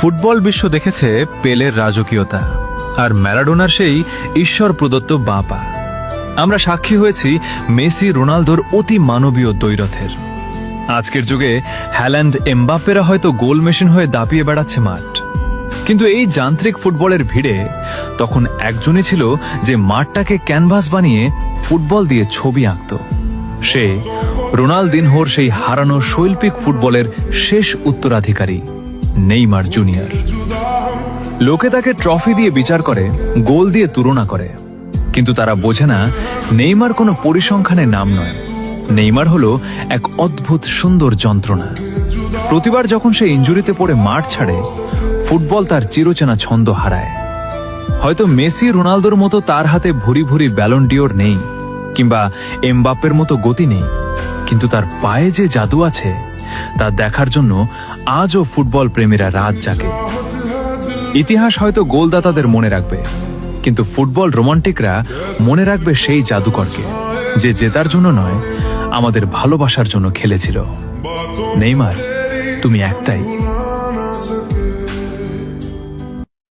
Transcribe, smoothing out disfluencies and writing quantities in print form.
Football বিশ্ব দেখেছে পেলের রাজকীয়তা আর ম্যারাডোনার সেই ঈশ্বর প্রদত্ত বাঁ পা। আমরা সাক্ষী হয়েছি মেসি রোনালদোর অতি মানবীয় দ্বৈরথের। আজকের যুগে হ্যাল্যান্ড এমবাপ্পেরা হয়তো গোল মেশিন হয়ে দাপিয়ে বেড়াচ্ছে মাঠ, কিন্তু এই যান্ত্রিক ফুটবলের ভিড়ে তখন একজনই ছিল যে মাঠটাকে ক্যানভাস বানিয়ে ফুটবল দিয়ে ছবি আঁকত। সে রোনালদিনহোর সেই হারানো শৈল্পিক ফুটবলের শেষ উত্তরাধিকারী নেইমার জুনিয়র। লোকে তাকে ট্রফি দিয়ে বিচার করে, গোল দিয়ে তুলনা করে, কিন্তু তারা বোঝে না নেইমার কোনো পরিসংখ্যানের নাম নয়। নেইমার হলো এক অদ্ভুত সুন্দর যন্ত্রণা। প্রতিবার যখন সে ইনজুরিতে পড়ে মাঠ ছাড়ে, ফুটবল তার চিরচেনা ছন্দ হারায়। হয়তো মেসি রোনালদোর মতো তার হাতে ভুরি ভুরি ব্যালন ডিওর নেই, কিংবা এমবাপ্পের মতো গতি নেই, কিন্তু তার পায়ে যে জাদু আছে তা দেখার জন্য আজও ফুটবল প্রেমীরা রাত জাগে। ইতিহাস হয়তো গোলদাতাদের মনে রাখবে, কিন্তু ফুটবল রোমান্টিকরা মনে রাখবে সেই জাদুকরকে, যে জেতার জন্য নয়, আমাদের ভালোবাসার জন্য খেলেছিল। নেইমার, তুমি একটাই।